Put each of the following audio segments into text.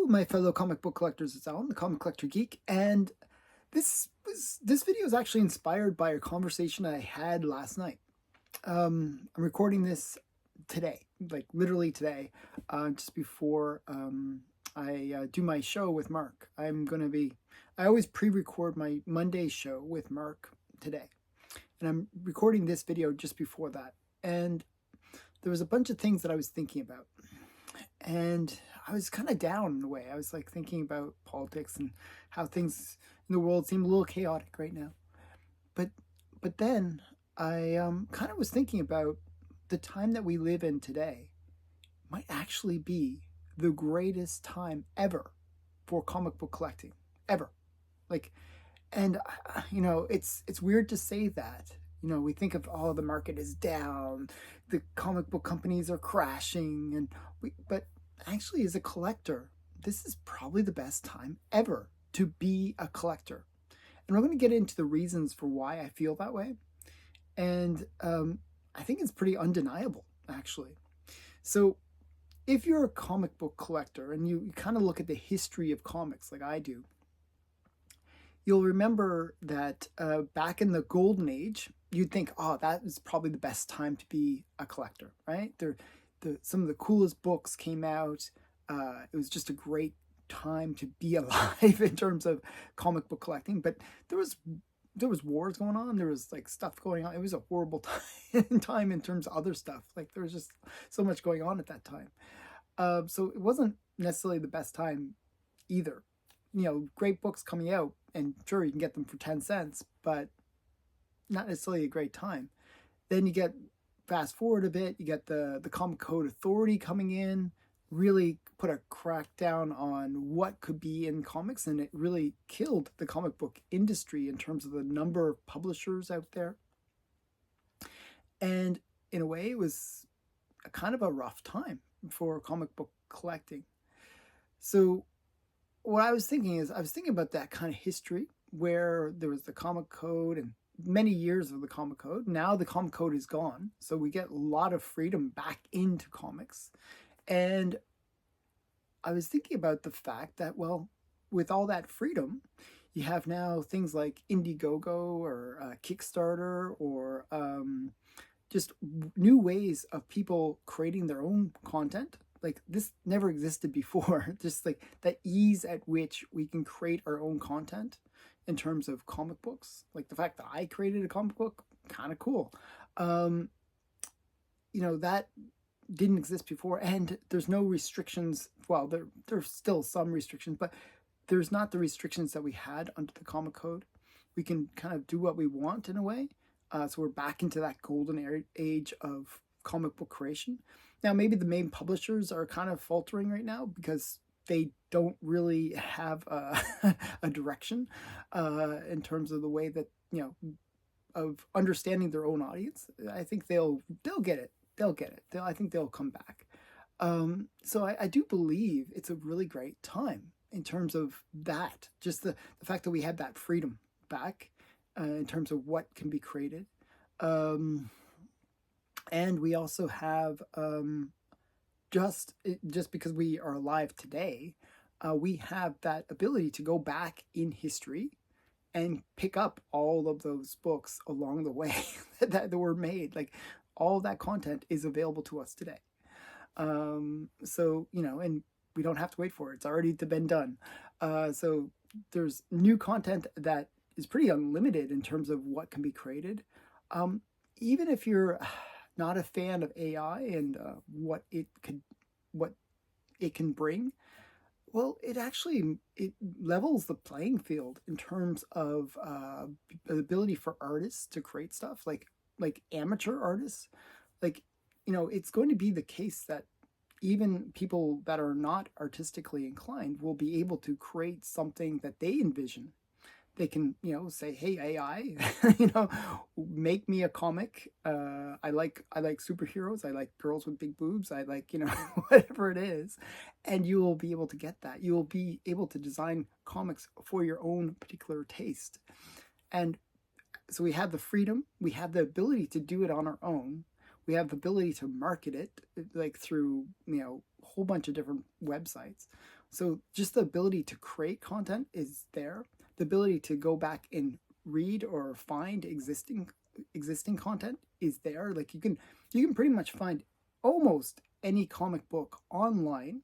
my fellow comic book collectors. It's Alan, the Comic Collector Geek, and this video is actually inspired by a conversation I had last night. I'm recording this today, like literally today, just before I do my show with Mark. I always pre-record my Monday show with Mark today, and I'm recording this video just before that. And there was a bunch of things that I was thinking about, and I was kind of down in a way. I was like thinking about politics and how things in the world seem a little chaotic right now. But then I kind of was thinking about the time that we live in today might actually be the greatest time ever for comic book collecting ever. Like, and it's weird to say that. We think of, oh, the market is down, the comic book companies are crashing, but actually, as a collector, this is probably the best time ever to be a collector. And we're going to get into the reasons for why I feel that way. And I think it's pretty undeniable, actually. So if you're a comic book collector and you kind of look at the history of comics like I do, you'll remember that back in the golden age, you'd think, oh, that is probably the best time to be a collector, right? Some of the coolest books came out. It was just a great time to be alive in terms of comic book collecting. But there was wars going on. There was like stuff going on. It was a horrible time in terms of other stuff. Like there was just so much going on at that time. So it wasn't necessarily the best time either. Great books coming out, and sure, you can get them for 10 cents, but not necessarily a great time. Then you get fast forward a bit, you get the Comic Code Authority coming in, really put a crackdown on what could be in comics, and it really killed the comic book industry in terms of the number of publishers out there. And in a way, it was a kind of a rough time for comic book collecting. So what I was thinking about that kind of history where there was the Comic Code and many years of the Comic Code. Now the Comic Code is gone, so we get a lot of freedom back into comics. And I was thinking about the fact that, well, with all that freedom, you have now things like Indiegogo or Kickstarter or just new ways of people creating their own content. Like this never existed before. Just like that ease at which we can create our own content in terms of comic books. Like the fact that I created a comic book, kind of cool. That didn't exist before, and there's no restrictions. Well, there's still some restrictions, but there's not the restrictions that we had under the Comic Code. We can kind of do what we want in a way. So we're back into that golden age of comic book creation. Now, maybe the main publishers are kind of faltering right now because they don't really have a direction in terms of the way that, of understanding their own audience. I think they'll get it. I think they'll come back. So I do believe it's a really great time in terms of that. Just the fact that we have that freedom back in terms of what can be created. And we also have, just because we are alive today, we have that ability to go back in history and pick up all of those books along the way that were made. Like all that content is available to us today. So, and we don't have to wait for it. It's already been done. So there's new content that is pretty unlimited in terms of what can be created. Even if you're not a fan of AI and what it can bring, well, it levels the playing field in terms of the ability for artists to create stuff like amateur artists. Like, it's going to be the case that even people that are not artistically inclined will be able to create something that they envision. They can, say, hey, AI, make me a comic. I like superheroes. I like girls with big boobs. I like, whatever it is. And you will be able to get that. You will be able to design comics for your own particular taste. And so we have the freedom. We have the ability to do it on our own. We have the ability to market it like through, a whole bunch of different websites. So just the ability to create content is there. The ability to go back and read or find existing content is there. Like you can pretty much find almost any comic book online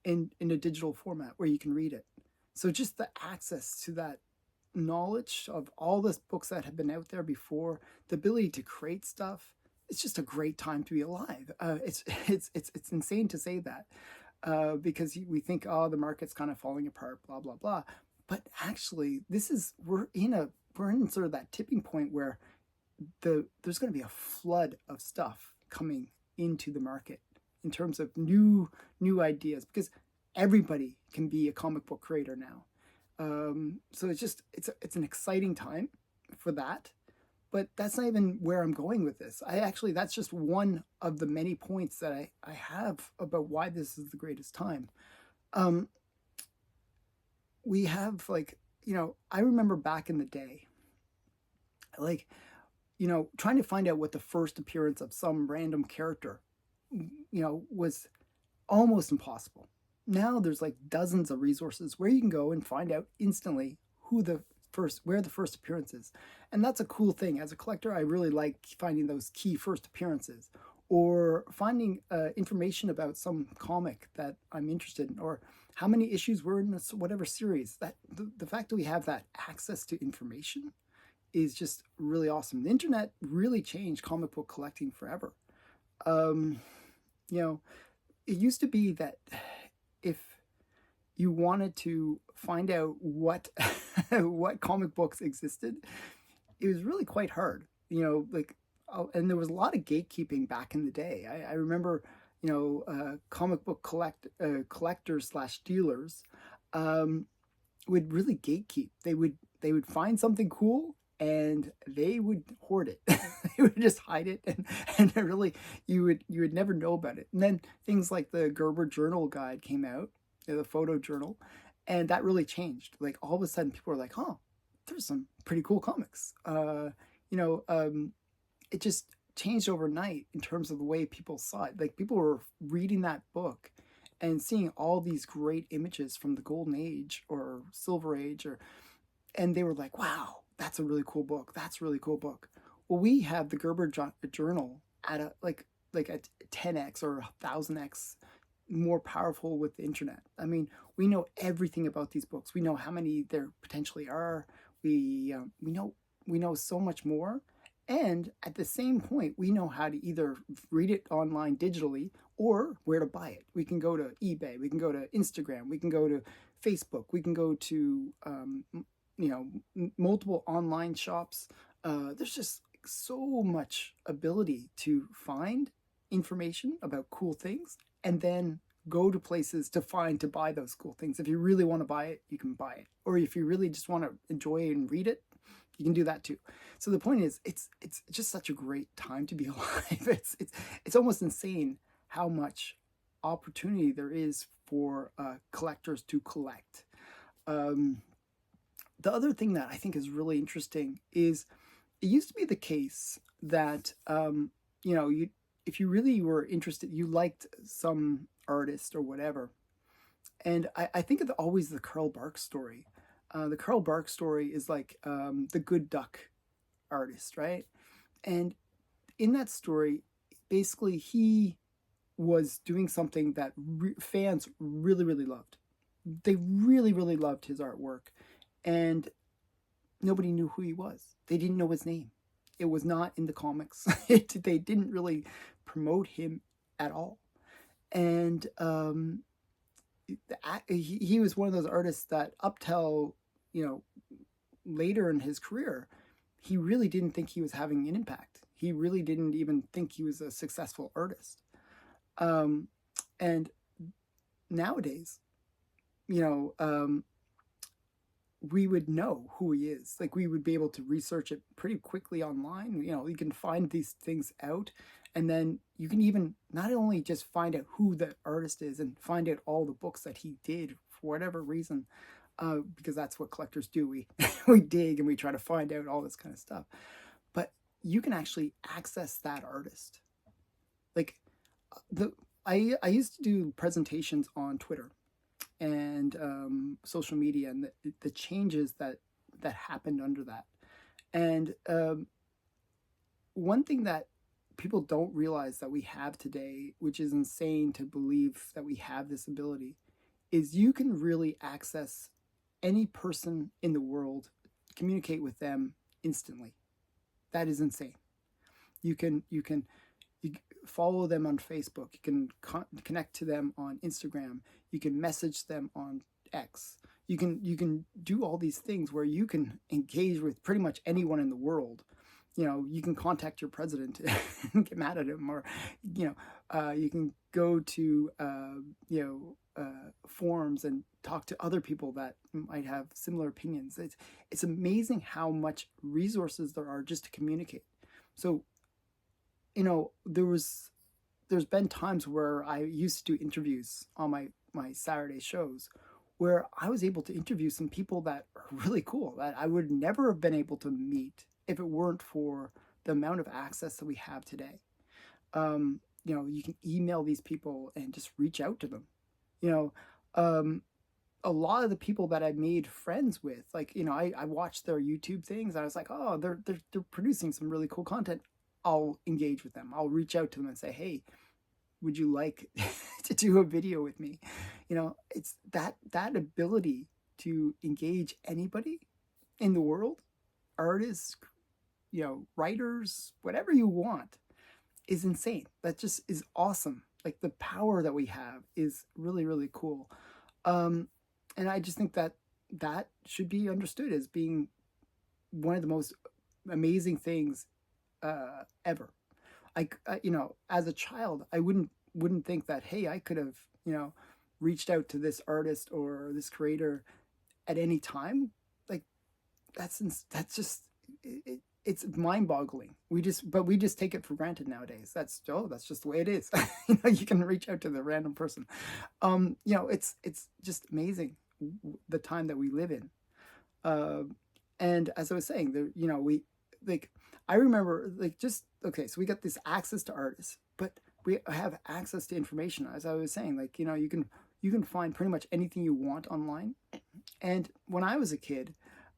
in a digital format where you can read it. So just the access to that knowledge of all the books that have been out there before, the ability to create stuff, it's just a great time to be alive. It's insane to say that because we think, oh, the market's kind of falling apart, blah blah blah. But actually, we're in sort of that tipping point where there's going to be a flood of stuff coming into the market in terms of new ideas, because everybody can be a comic book creator now. So it's an exciting time for that. But that's not even where I'm going with this. That's just one of the many points that I have about why this is the greatest time. We have I remember back in the day, trying to find out what the first appearance of some random character, was almost impossible. Now there's like dozens of resources where you can go and find out instantly where the first appearance is. And that's a cool thing. As a collector, I really like finding those key first appearances, or finding information about some comic that I'm interested in, or how many issues were in this whatever series. That the fact that we have that access to information is just really awesome. The internet really changed comic book collecting forever. It used to be that if you wanted to find out what what comic books existed, it was really quite hard. And there was a lot of gatekeeping back in the day. I remember, comic book collectors / dealers would really gatekeep. They would find something cool and they would hoard it. They would just hide it, and really you would never know about it. And then things like the Gerber Journal Guide came out, the photo journal, and that really changed. Like all of a sudden people were like, oh, there's some pretty cool comics. It just changed overnight in terms of the way people saw it. Like people were reading that book and seeing all these great images from the Golden Age or Silver Age, and they were like, wow, that's a really cool book. That's a really cool book. Well, we have the Gerber Journal at a 10x or 1,000x more powerful with the internet. I mean, we know everything about these books. We know how many there potentially are. We know so much more. And at the same point, we know how to either read it online digitally or where to buy it. We can go to eBay. We can go to Instagram. We can go to Facebook. We can go to multiple online shops. There's just so much ability to find information about cool things and then go to places to buy those cool things. If you really want to buy it, you can buy it. Or if you really just want to enjoy it and read it, you can do that too. So the point is, it's just such a great time to be alive. It's almost insane how much opportunity there is for collectors to collect. The other thing that I think is really interesting is it used to be the case that if you really were interested, you liked some artist or whatever. And I think of always the Carl Barks story. The Carl Barks story is like the Good Duck artist, right? And in that story, basically he was doing something that fans really, really loved. They really, really loved his artwork. And nobody knew who he was. They didn't know his name. It was not in the comics. They didn't really promote him at all. And he was one of those artists that up till, later in his career, he really didn't think he was having an impact. He really didn't even think he was a successful artist. And nowadays, we would know who he is. Like we would be able to research it pretty quickly online. You can find these things out, and then you can even not only just find out who the artist is and find out all the books that he did for whatever reason, because that's what collectors do. We dig and we try to find out all this kind of stuff. But you can actually access that artist. Like I used to do presentations on Twitter. and social media, and the changes that happened under that. And one thing that people don't realize that we have today, which is insane to believe that we have this ability, is you can really access any person in the world, communicate with them instantly. That is insane. You follow them on Facebook. You can connect to them on Instagram. You can message them on X. You can do all these things where you can engage with pretty much anyone in the world. You can contact your president and get mad at him, or you can go to forums and talk to other people that might have similar opinions. It's amazing how much resources there are just to communicate. So there's been times where I used to do interviews on my Saturday shows, where I was able to interview some people that are really cool that I would never have been able to meet if it weren't for the amount of access that we have today. You can email these people and just reach out to them. A lot of the people that I made friends with, I watched their YouTube things. I was like, oh, they're producing some really cool content. I'll engage with them. I'll reach out to them and say, hey, would you like to do a video with me? It's that ability to engage anybody in the world, artists, writers, whatever you want, is insane. That just is awesome. Like, the power that we have is really, really cool. And I just think that should be understood as being one of the most amazing things ever. As a child, I wouldn't think that, hey, I could have, reached out to this artist or this creator at any time. Like, that's just it's mind-boggling. We just take it for granted nowadays. That's just the way it is. You can reach out to the random person. It's just amazing the time that we live in. And as I was saying, I remember, so we got this access to artists, but we have access to information. As I was saying, you can find pretty much anything you want online. And when I was a kid,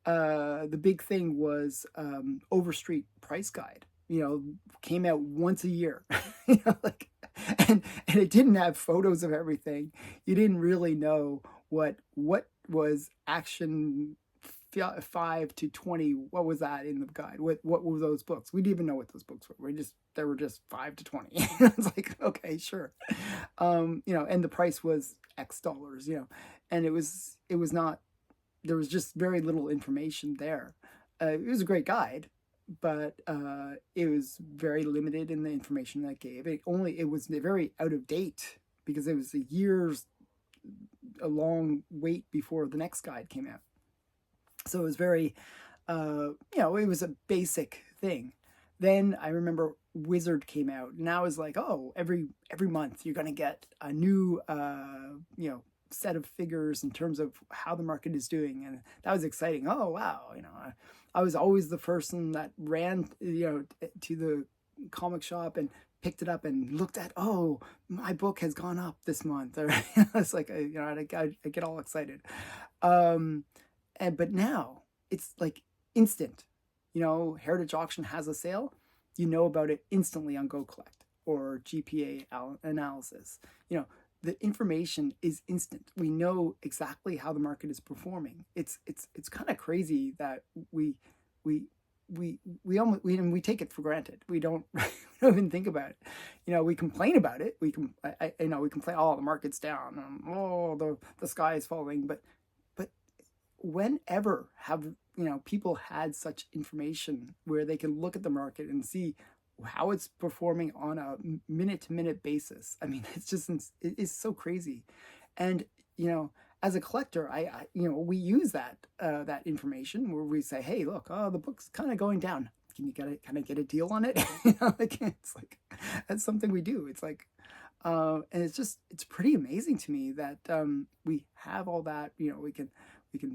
the big thing was Overstreet Price Guide. Came out once a year. And it didn't have photos of everything. You didn't really know what was Action 5 to 20. What was that in the guide? What were those books? We didn't even know what those books were. They were just 5 to 20. It's like, okay, sure. And the price was X dollars. And it was not. There was just very little information there. It was a great guide, but it was very limited in the information that it gave. It was very out of date because it was a long wait before the next guide came out. So it was very, it was a basic thing. Then I remember Wizard came out, and I was like, oh, every month you're gonna get a new, set of figures in terms of how the market is doing, and that was exciting. Oh wow, I was always the person that ran to the comic shop and picked it up and looked at, oh, my book has gone up this month, or it's like I get all excited. But now it's like instant. Heritage Auction has a sale, about it instantly on Go Collect or GPA analysis. The information is instant. We know exactly how the market is performing. It's kind of crazy that we take it for granted. We don't even think about it. We complain about it. We complain, oh, the market's down, oh, the sky is falling. But whenever have people had such information where they can look at the market and see how it's performing on a minute-to-minute basis? I mean, it is so crazy. And as a collector, we use that information where we say, hey, look, the book's kind of going down. Can you kind of get a deal on it? It's like, that's something we do. It's like, and it's pretty amazing to me that we have all that. We can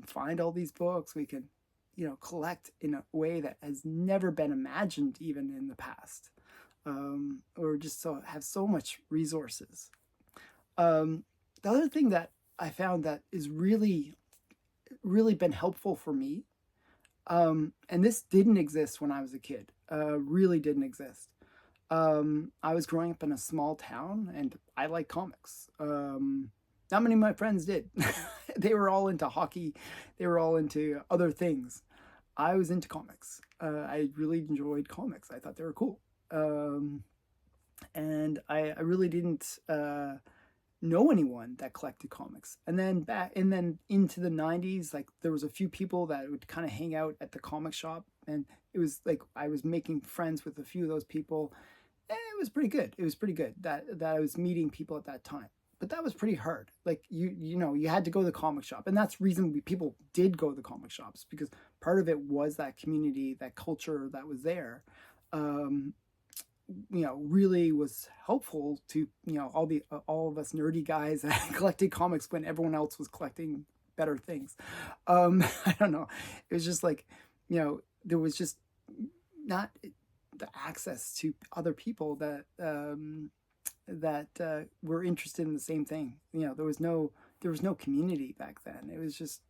find all these books. We can collect in a way that has never been imagined even in the past, or just have so much resources. The other thing that I found that is really, really been helpful for me. And this didn't exist when I was a kid. Really didn't exist. I was growing up in a small town, and I like comics. Not many of my friends did. They were all into hockey. They were all into other things. I was into comics. I really enjoyed comics. I thought they were cool. And I really didn't know anyone that collected comics. And then into the 90s, like there was a few people that would kind of hang out at the comic shop, and it was like I was making friends with a few of those people. And it was pretty good. It was pretty good that I was meeting people at that time. But that was pretty hard. Like you had to go to the comic shop, and that's the reason people did go to the comic shops, because part of it was that community, that culture that was there. Um, really was helpful to all of us nerdy guys that collected comics when everyone else was collecting better things. I don't know. It was just like, there was just not the access to other people that were interested in the same thing. There was no community back then. It was just,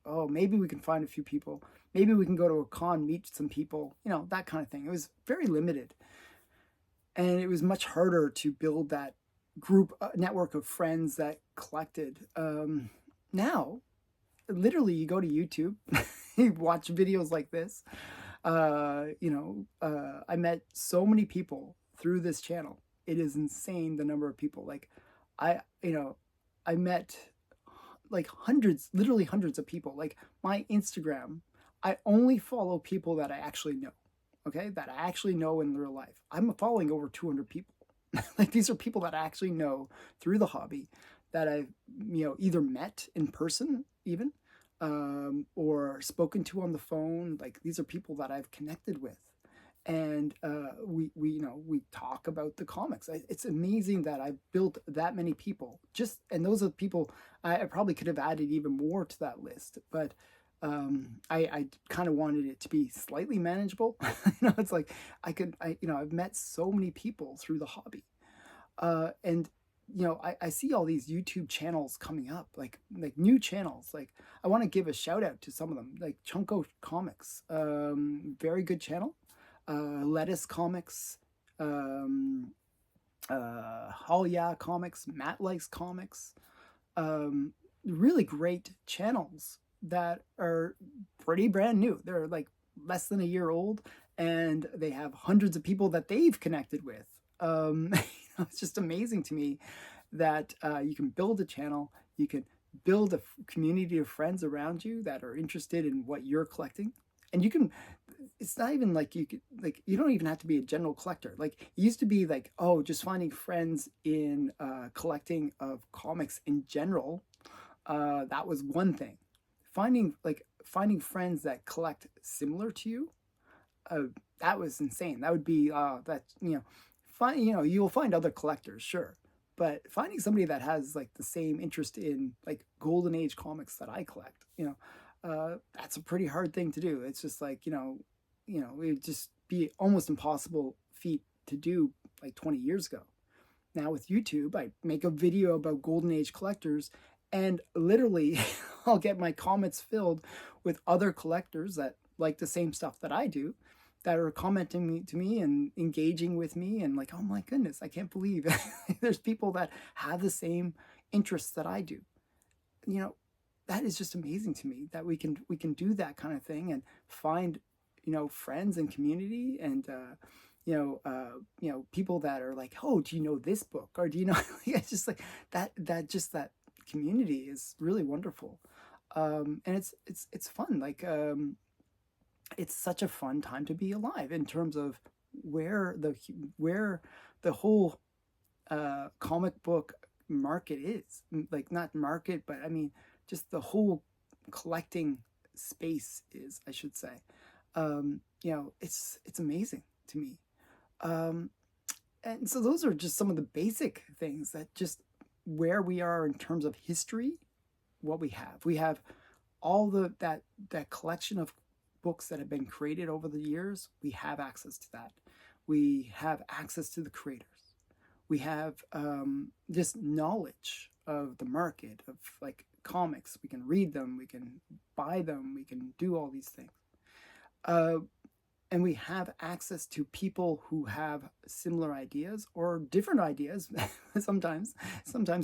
oh, maybe we can find a few people. Maybe we can go to a con, meet some people, that kind of thing. It was very limited. And it was much harder to build that group network of friends that collected. Now, literally, you go to YouTube, you watch videos like this. I met so many people through this channel. It is insane the number of people. Like, I met like literally hundreds of people. Like my Instagram, I only follow people that I actually know. Okay, that I actually know in real life. I'm following over 200 people. Like these are people that I actually know through the hobby, that I've either met in person even, or spoken to on the phone. Like these are people that I've connected with, and we talk about the comics. It's amazing that I've built that many people. And those are the people I probably could have added even more to that list, but I kind of wanted it to be slightly manageable. It's like I've met so many people through the hobby, and I see all these YouTube channels coming up, like new channels. Like I want to give a shout out to some of them, like Chunko Comics, very good channel. Lettuce Comics, Yeah Comics, Matt Likes Comics, really great channels that are pretty brand new. They're like less than a year old, and they have hundreds of people that they've connected with. It's just amazing to me that you can build a channel, you can build a community of friends around you that are interested in what you're collecting, and you can. It's not even like you don't even have to be a general collector. Like it used to be like, oh, just finding friends in collecting of comics in general. That was one thing. Finding friends that collect similar to you, that was insane. That would be you'll find other collectors, sure, but finding somebody that has like the same interest in like golden age comics that I collect, that's a pretty hard thing to do. It's just like it would just be almost impossible feat to do like 20 years ago. Now with YouTube, I make a video about golden age collectors, and literally I'll get my comments filled with other collectors that like the same stuff that I do, that are commenting to me and engaging with me, and like, oh my goodness, I can't believe there's people that have the same interests that I do. That is just amazing to me that we can do that kind of thing and find friends and community, and people that are like, oh, do you know this book, or do you know it's just like that community is really wonderful. And it's fun. Like it's such a fun time to be alive in terms of where the whole comic book market is. Like not market, but I mean just the whole collecting space is, I should say. It's amazing to me. And so those are just some of the basic things that just where we are in terms of history, what we have. We have all that collection of books that have been created over the years. We have access to that. We have access to the creators. We have just knowledge of the market of like comics. We can read them, we can buy them, we can do all these things. And we have access to people who have similar ideas or different ideas. Sometimes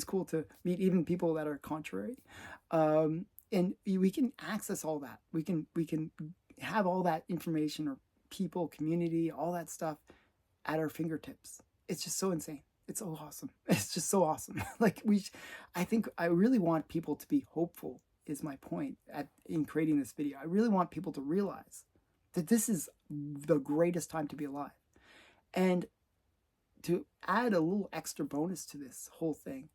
cool to meet even people that are contrary. And we can access all that. We can have all that information or people, community, all that stuff at our fingertips. It's just so insane. It's so awesome. It's just so awesome. I think I really want people to be hopeful. Is my point in creating this video. I really want people to realize that this is the greatest time to be alive. And to add a little extra bonus to this whole thing,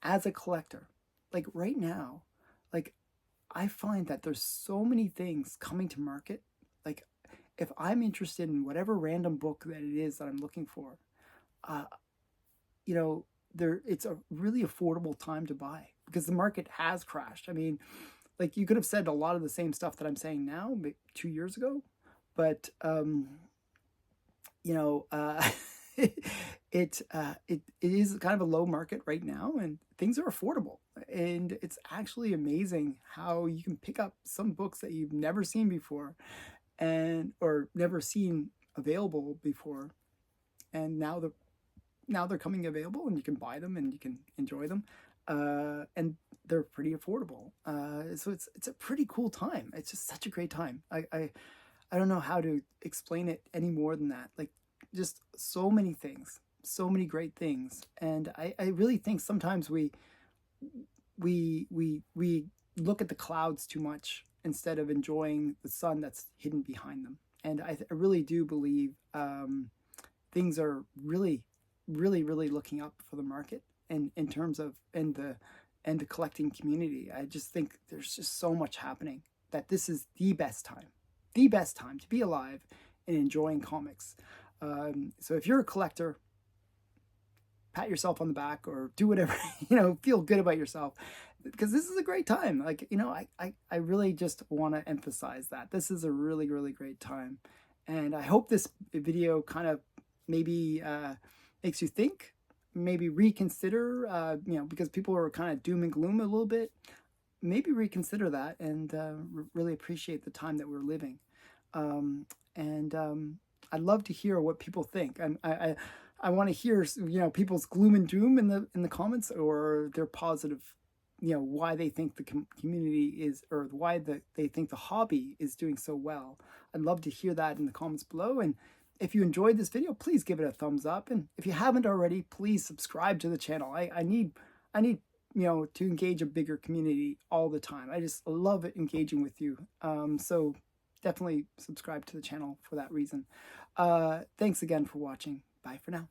as a collector, like right now, like I find that there's so many things coming to market. Like if I'm interested in whatever random book that it is that I'm looking for, it's a really affordable time to buy because the market has crashed. I mean, like you could have said a lot of the same stuff that I'm saying now 2 years ago, but it is kind of a low market right now, and things are affordable. And it's actually amazing how you can pick up some books that you've never seen before, or never seen available before, and now they're coming available, and you can buy them and you can enjoy them, and they're pretty affordable. So it's a pretty cool time. It's just such a great time. I don't know how to explain it any more than that. Like just so many things, so many great things. And I really think sometimes we look at the clouds too much instead of enjoying the sun that's hidden behind them. And I really do believe things are really, really, really looking up for the market and in terms of the collecting community. I just think there's just so much happening that this is the best time to be alive and enjoying comics. So if you're a collector, pat yourself on the back or do whatever, feel good about yourself, because this is a great time. Like, I really just want to emphasize that this is a really, really great time. And I hope this video kind of maybe makes you think, maybe reconsider, because people are kind of doom and gloom a little bit. Maybe reconsider that and really appreciate the time that we're living. I'd love to hear what people think. I want to hear people's gloom and doom in the comments, or their positive, why they think the community is, or why they think the hobby is doing so well. I'd love to hear that in the comments below. And if you enjoyed this video, please give it a thumbs up. And if you haven't already, please subscribe to the channel. I need to engage a bigger community all the time. I just love it engaging with you. So definitely subscribe to the channel for that reason. Thanks again for watching. Bye for now.